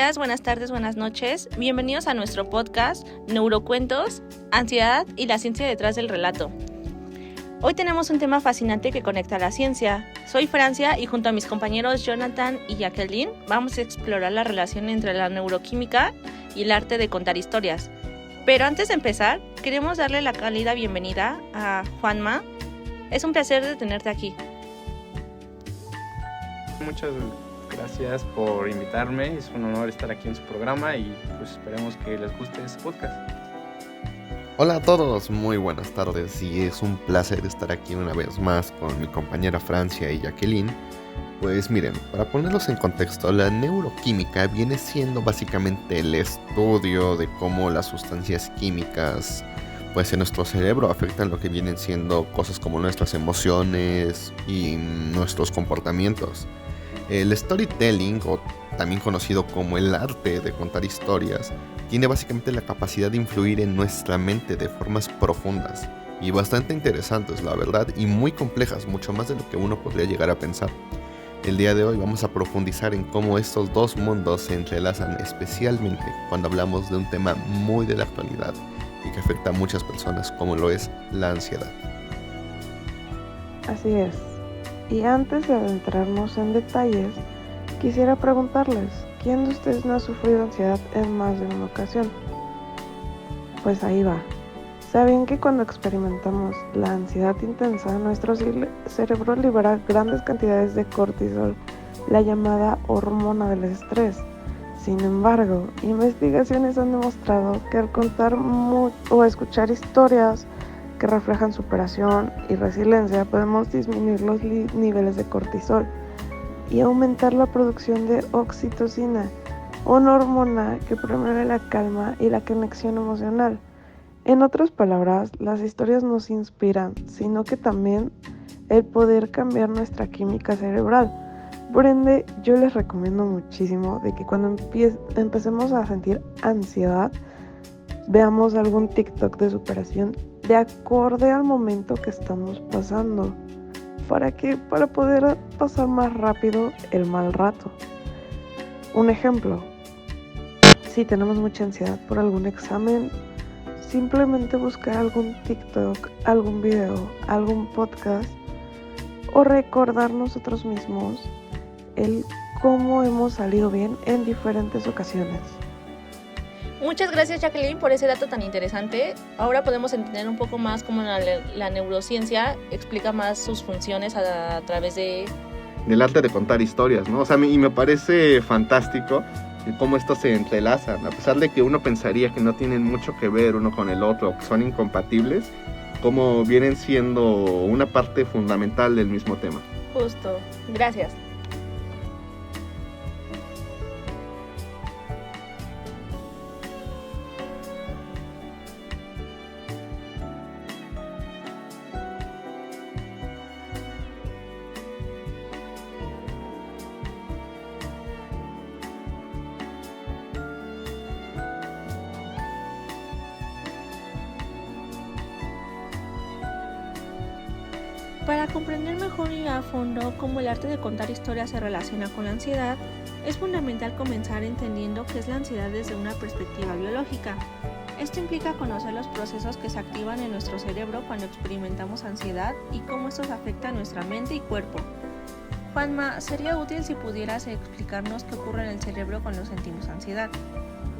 días, buenas tardes, buenas noches. Bienvenidos a nuestro podcast Neurocuentos, Ansiedad y la ciencia detrás del relato. Hoy tenemos un tema fascinante que conecta a la ciencia. Soy Francia y junto a mis compañeros Jonathan y Jacqueline vamos a explorar la relación entre la neuroquímica y el arte de contar historias. Pero antes de empezar, queremos darle la cálida bienvenida a Juanma. Es un placer de tenerte aquí. Muchas gracias por invitarme, es un honor estar aquí en su programa y pues esperemos que les guste este podcast. Hola a todos, muy buenas tardes y es un placer estar aquí una vez más con mi compañera Francia y Jacqueline. Pues miren, para ponerlos en contexto, la neuroquímica viene siendo básicamente el estudio de cómo las sustancias químicas pues en nuestro cerebro afectan lo que vienen siendo cosas como nuestras emociones y nuestros comportamientos. El storytelling, o también conocido como el arte de contar historias, tiene básicamente la capacidad de influir en nuestra mente de formas profundas y bastante interesantes, la verdad, y muy complejas, mucho más de lo que uno podría llegar a pensar. El día de hoy vamos a profundizar en cómo estos dos mundos se entrelazan, especialmente cuando hablamos de un tema muy de la actualidad y que afecta a muchas personas, como lo es la ansiedad. Así es. Y antes de adentrarnos en detalles, quisiera preguntarles, ¿quién de ustedes no ha sufrido ansiedad en más de una ocasión? Pues ahí va. ¿Saben que cuando experimentamos la ansiedad intensa, nuestro cerebro libera grandes cantidades de cortisol, la llamada hormona del estrés? Sin embargo, investigaciones han demostrado que al contar o escuchar historias que reflejan superación y resiliencia, podemos disminuir los niveles de cortisol y aumentar la producción de oxitocina, una hormona que promueve la calma y la conexión emocional. En otras palabras, las historias nos inspiran, sino que también el poder cambiar nuestra química cerebral. Por ende, yo les recomiendo muchísimo de que cuando empecemos a sentir ansiedad, veamos algún TikTok de superación de acorde al momento que estamos pasando. ¿Para qué? Para poder pasar más rápido el mal rato. Un ejemplo, si tenemos mucha ansiedad por algún examen, simplemente buscar algún TikTok, algún video, algún podcast o recordar nosotros mismos el cómo hemos salido bien en diferentes ocasiones. Muchas gracias, Jacqueline, por ese dato tan interesante. Ahora podemos entender un poco más cómo la neurociencia explica más sus funciones a través del arte de contar historias, ¿no? O sea, y me parece fantástico cómo estos se entrelazan, a pesar de que uno pensaría que no tienen mucho que ver uno con el otro, que son incompatibles, como vienen siendo una parte fundamental del mismo tema. Justo, gracias. Para comprender mejor y a fondo cómo el arte de contar historias se relaciona con la ansiedad, es fundamental comenzar entendiendo qué es la ansiedad desde una perspectiva biológica. Esto implica conocer los procesos que se activan en nuestro cerebro cuando experimentamos ansiedad y cómo estos afectan nuestra mente y cuerpo. Juanma, sería útil si pudieras explicarnos qué ocurre en el cerebro cuando sentimos ansiedad.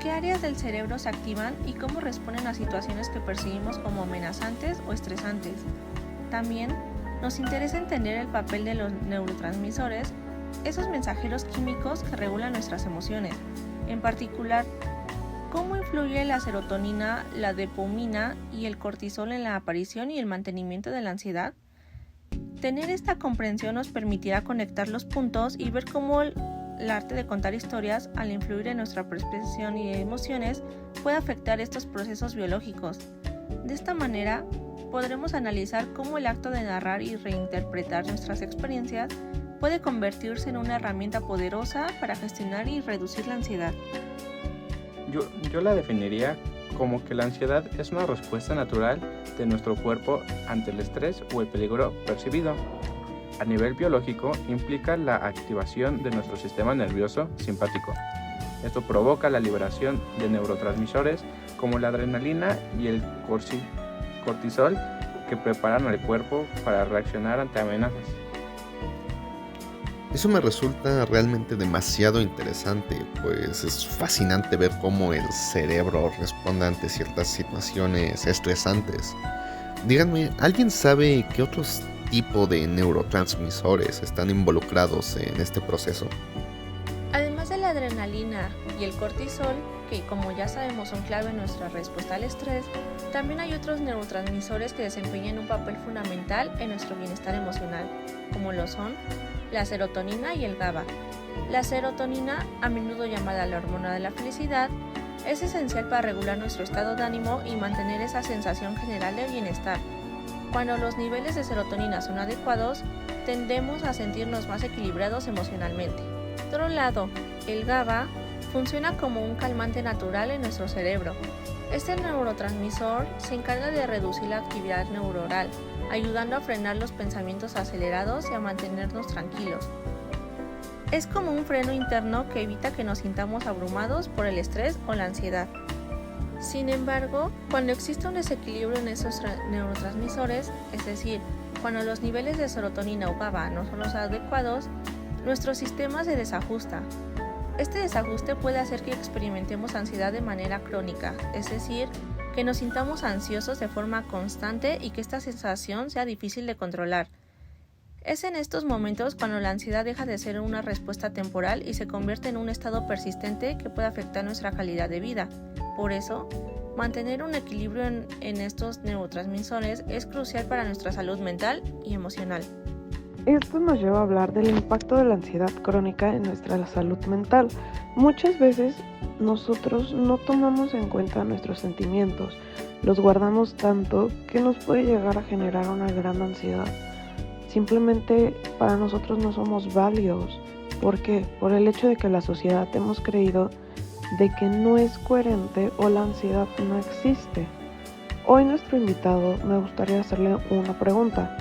¿Qué áreas del cerebro se activan y cómo responden a situaciones que percibimos como amenazantes o estresantes? También nos interesa entender el papel de los neurotransmisores, esos mensajeros químicos que regulan nuestras emociones. En particular, ¿cómo influye la serotonina, la dopamina y el cortisol en la aparición y el mantenimiento de la ansiedad? Tener esta comprensión nos permitirá conectar los puntos y ver cómo el arte de contar historias, al influir en nuestra percepción y emociones, puede afectar estos procesos biológicos. De esta manera, podremos analizar cómo el acto de narrar y reinterpretar nuestras experiencias puede convertirse en una herramienta poderosa para gestionar y reducir la ansiedad. Yo la definiría como que la ansiedad es una respuesta natural de nuestro cuerpo ante el estrés o el peligro percibido. A nivel biológico, implica la activación de nuestro sistema nervioso simpático, Esto provoca la liberación de neurotransmisores como la adrenalina y el cortisol que preparan al cuerpo para reaccionar ante amenazas. Eso me resulta realmente demasiado interesante, pues es fascinante ver cómo el cerebro responde ante ciertas situaciones estresantes. Díganme, ¿alguien sabe qué otros tipos de neurotransmisores están involucrados en este proceso? Además de la adrenalina y el cortisol, que como ya sabemos son clave en nuestra respuesta al estrés, también hay otros neurotransmisores que desempeñan un papel fundamental en nuestro bienestar emocional, como lo son la serotonina y el GABA. La serotonina, a menudo llamada la hormona de la felicidad, es esencial para regular nuestro estado de ánimo y mantener esa sensación general de bienestar. Cuando los niveles de serotonina son adecuados, tendemos a sentirnos más equilibrados emocionalmente. Por otro lado, el GABA funciona como un calmante natural en nuestro cerebro. Este neurotransmisor se encarga de reducir la actividad neuronal, ayudando a frenar los pensamientos acelerados y a mantenernos tranquilos. Es como un freno interno que evita que nos sintamos abrumados por el estrés o la ansiedad. Sin embargo, cuando existe un desequilibrio en esos neurotransmisores, es decir, cuando los niveles de serotonina o GABA no son los adecuados, nuestro sistema se desajusta. Este desajuste puede hacer que experimentemos ansiedad de manera crónica, es decir, que nos sintamos ansiosos de forma constante y que esta sensación sea difícil de controlar. Es en estos momentos cuando la ansiedad deja de ser una respuesta temporal y se convierte en un estado persistente que puede afectar nuestra calidad de vida. Por eso, mantener un equilibrio en estos neurotransmisores es crucial para nuestra salud mental y emocional. Esto nos lleva a hablar del impacto de la ansiedad crónica en nuestra salud mental. Muchas veces nosotros no tomamos en cuenta nuestros sentimientos, los guardamos tanto que nos puede llegar a generar una gran ansiedad. Simplemente para nosotros no somos válidos. ¿Por qué? Por el hecho de que la sociedad hemos creído de que no es coherente o la ansiedad no existe. Hoy nuestro invitado me gustaría hacerle una pregunta.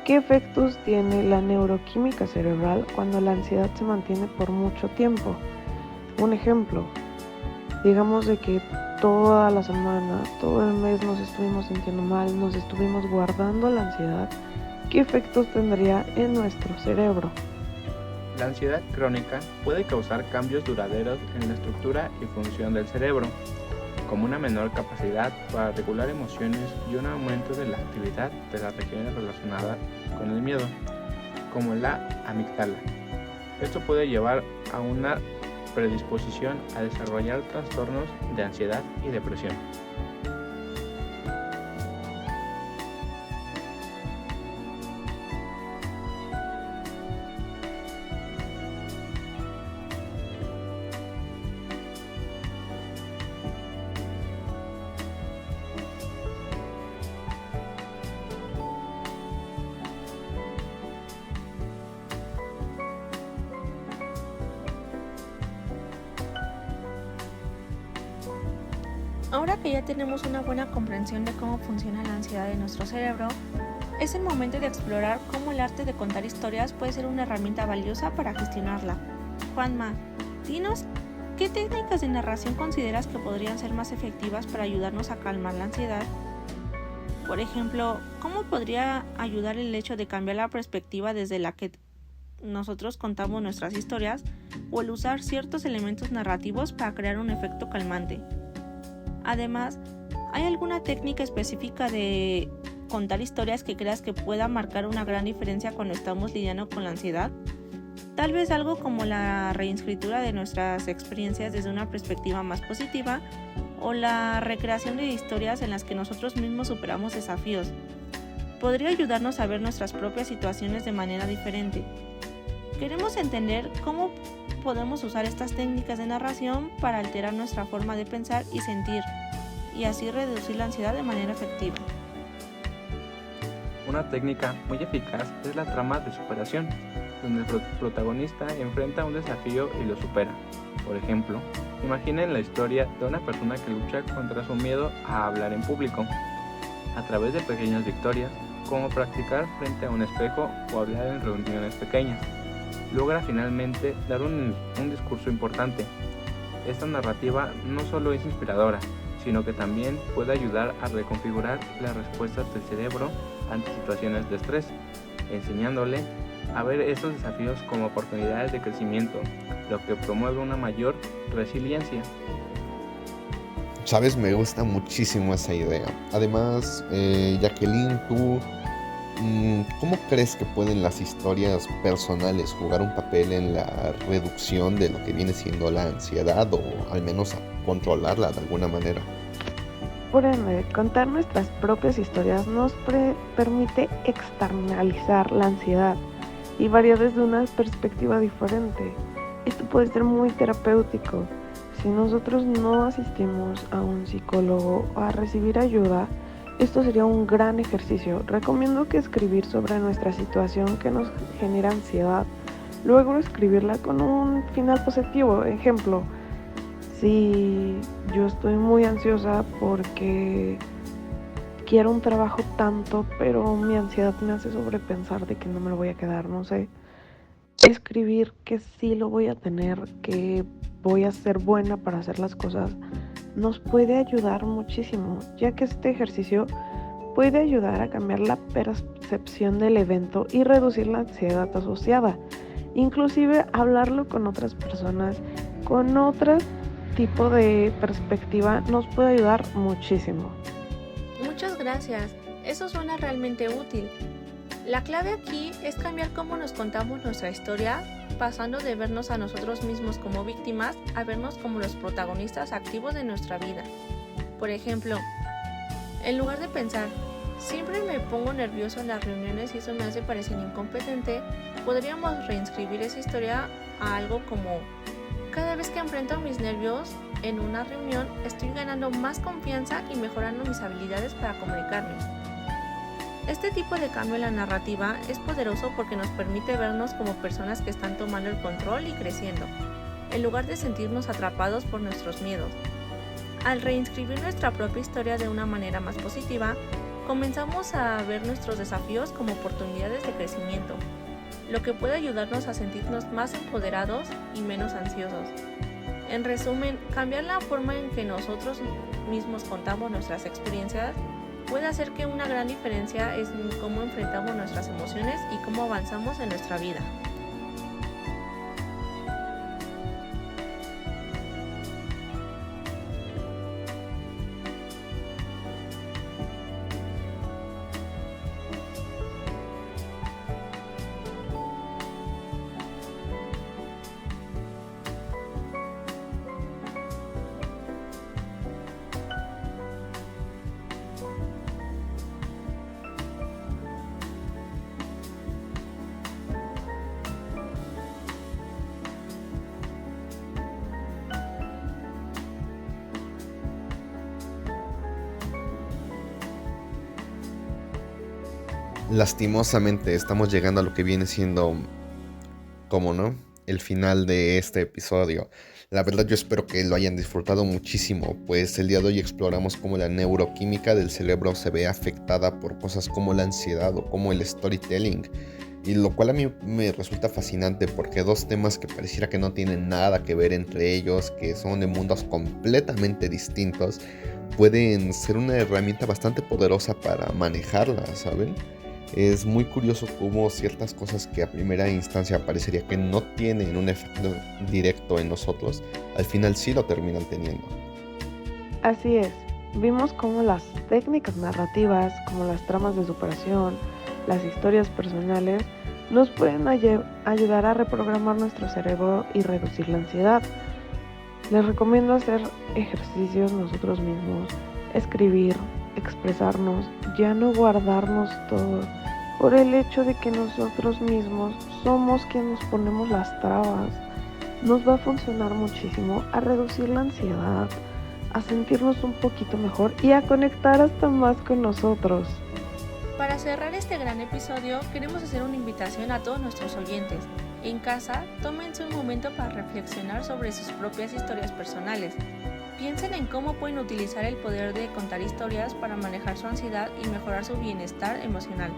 ¿Qué efectos tiene la neuroquímica cerebral cuando la ansiedad se mantiene por mucho tiempo? Un ejemplo, digamos de que toda la semana, todo el mes nos estuvimos sintiendo mal, nos estuvimos guardando la ansiedad. ¿Qué efectos tendría en nuestro cerebro? La ansiedad crónica puede causar cambios duraderos en la estructura y función del cerebro, como una menor capacidad para regular emociones y un aumento de la actividad de las regiones relacionadas con el miedo, como la amígdala. Esto puede llevar a una predisposición a desarrollar trastornos de ansiedad y depresión. Ahora que ya tenemos una buena comprensión de cómo funciona la ansiedad en nuestro cerebro, es el momento de explorar cómo el arte de contar historias puede ser una herramienta valiosa para gestionarla. Juanma, dinos, ¿qué técnicas de narración consideras que podrían ser más efectivas para ayudarnos a calmar la ansiedad? Por ejemplo, ¿cómo podría ayudar el hecho de cambiar la perspectiva desde la que nosotros contamos nuestras historias o el usar ciertos elementos narrativos para crear un efecto calmante? Además, ¿hay alguna técnica específica de contar historias que creas que pueda marcar una gran diferencia cuando estamos lidiando con la ansiedad? Tal vez algo como la reescritura de nuestras experiencias desde una perspectiva más positiva o la recreación de historias en las que nosotros mismos superamos desafíos. Podría ayudarnos a ver nuestras propias situaciones de manera diferente. Queremos entender cómo podemos usar estas técnicas de narración para alterar nuestra forma de pensar y sentir, y así reducir la ansiedad de manera efectiva. Una técnica muy eficaz es la trama de superación, donde el protagonista enfrenta un desafío y lo supera. Por ejemplo, imaginen la historia de una persona que lucha contra su miedo a hablar en público, a través de pequeñas victorias, como practicar frente a un espejo o hablar en reuniones pequeñas. Logra finalmente dar un discurso importante. Esta narrativa no solo es inspiradora, sino que también puede ayudar a reconfigurar las respuestas del cerebro ante situaciones de estrés, enseñándole a ver estos desafíos como oportunidades de crecimiento, lo que promueve una mayor resiliencia. Sabes, me gusta muchísimo esa idea. Además, Jacqueline, tú, ¿cómo crees que pueden las historias personales jugar un papel en la reducción de lo que viene siendo la ansiedad o al menos a controlarla de alguna manera? Por ende, contar nuestras propias historias nos permite externalizar la ansiedad y variar desde una perspectiva diferente. Esto puede ser muy terapéutico. Si nosotros no asistimos a un psicólogo o a recibir ayuda, esto sería un gran ejercicio. Recomiendo que escribir sobre nuestra situación que nos genera ansiedad, luego escribirla con un final positivo. Ejemplo, si yo estoy muy ansiosa porque quiero un trabajo tanto, pero mi ansiedad me hace sobrepensar de que no me lo voy a quedar, no sé. Escribir que sí lo voy a tener, que voy a ser buena para hacer las cosas, nos puede ayudar muchísimo, ya que este ejercicio puede ayudar a cambiar la percepción del evento y reducir la ansiedad asociada. Inclusive hablarlo con otras personas, con otro tipo de perspectiva, nos puede ayudar muchísimo. Muchas gracias, eso suena realmente útil. La clave aquí es cambiar cómo nos contamos nuestra historia, pasando de vernos a nosotros mismos como víctimas a vernos como los protagonistas activos de nuestra vida. Por ejemplo, en lugar de pensar, siempre me pongo nervioso en las reuniones y eso me hace parecer incompetente, podríamos reinscribir esa historia a algo como, cada vez que enfrento mis nervios en una reunión, estoy ganando más confianza y mejorando mis habilidades para comunicarme. Este tipo de cambio en la narrativa es poderoso porque nos permite vernos como personas que están tomando el control y creciendo, en lugar de sentirnos atrapados por nuestros miedos. Al reinscribir nuestra propia historia de una manera más positiva, comenzamos a ver nuestros desafíos como oportunidades de crecimiento, lo que puede ayudarnos a sentirnos más empoderados y menos ansiosos. En resumen, cambiar la forma en que nosotros mismos contamos nuestras experiencias puede hacer que una gran diferencia es en cómo enfrentamos nuestras emociones y cómo avanzamos en nuestra vida. Lastimosamente estamos llegando a lo que viene siendo, ¿cómo no?, el final de este episodio. La verdad yo espero que lo hayan disfrutado muchísimo, pues el día de hoy exploramos cómo la neuroquímica del cerebro se ve afectada por cosas como la ansiedad o como el storytelling. Y lo cual a mí me resulta fascinante porque dos temas que pareciera que no tienen nada que ver entre ellos, que son de mundos completamente distintos, pueden ser una herramienta bastante poderosa para manejarla, ¿saben? Es muy curioso cómo ciertas cosas que a primera instancia parecería que no tienen un efecto directo en nosotros, al final sí lo terminan teniendo. Así es, vimos cómo las técnicas narrativas, como las tramas de superación, las historias personales, nos pueden ayudar a reprogramar nuestro cerebro y reducir la ansiedad. Les recomiendo hacer ejercicios nosotros mismos, escribir, expresarnos, ya no guardarnos todo, por el hecho de que nosotros mismos somos quienes nos ponemos las trabas. Nos va a funcionar muchísimo a reducir la ansiedad, a sentirnos un poquito mejor y a conectar hasta más con nosotros. Para cerrar este gran episodio, queremos hacer una invitación a todos nuestros oyentes. En casa, tómense un momento para reflexionar sobre sus propias historias personales. Piensen en cómo pueden utilizar el poder de contar historias para manejar su ansiedad y mejorar su bienestar emocional.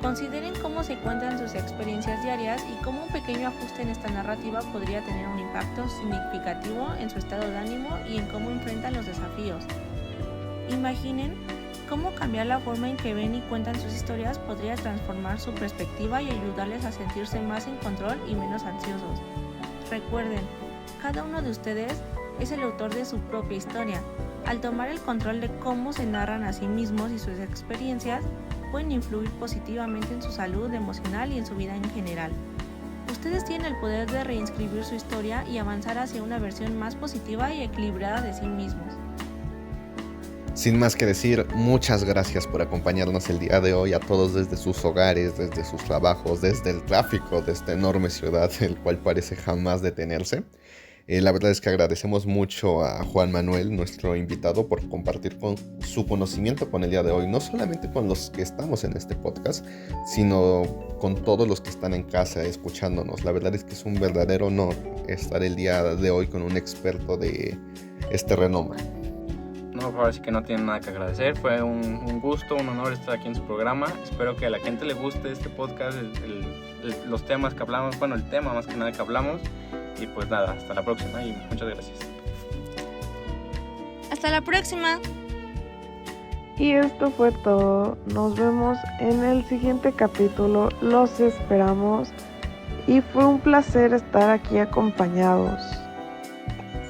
Consideren cómo se cuentan sus experiencias diarias y cómo un pequeño ajuste en esta narrativa podría tener un impacto significativo en su estado de ánimo y en cómo enfrentan los desafíos. Imaginen cómo cambiar la forma en que ven y cuentan sus historias podría transformar su perspectiva y ayudarles a sentirse más en control y menos ansiosos. Recuerden, cada uno de ustedes es el autor de su propia historia. Al tomar el control de cómo se narran a sí mismos y sus experiencias, pueden influir positivamente en su salud emocional y en su vida en general. Ustedes tienen el poder de reinscribir su historia y avanzar hacia una versión más positiva y equilibrada de sí mismos. Sin más que decir, muchas gracias por acompañarnos el día de hoy a todos desde sus hogares, desde sus trabajos, desde el tráfico de esta enorme ciudad, el cual parece jamás detenerse. La verdad es que agradecemos mucho a Juan Manuel, nuestro invitado, por compartir con su conocimiento con el día de hoy, no solamente con los que estamos en este podcast, sino con todos los que están en casa escuchándonos. La verdad es que es un verdadero honor estar el día de hoy con un experto de este renombre. No, ahora sí que no tienen nada que agradecer. Fue un gusto, un honor estar aquí en su programa. Espero que a la gente le guste este podcast, los temas que hablamos, bueno, el tema más que nada que hablamos. Y pues nada, hasta la próxima y muchas gracias. ¡Hasta la próxima! Y esto fue todo. Nos vemos en el siguiente capítulo. Los esperamos. Y fue un placer estar aquí acompañados.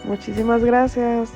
Muchísimas gracias.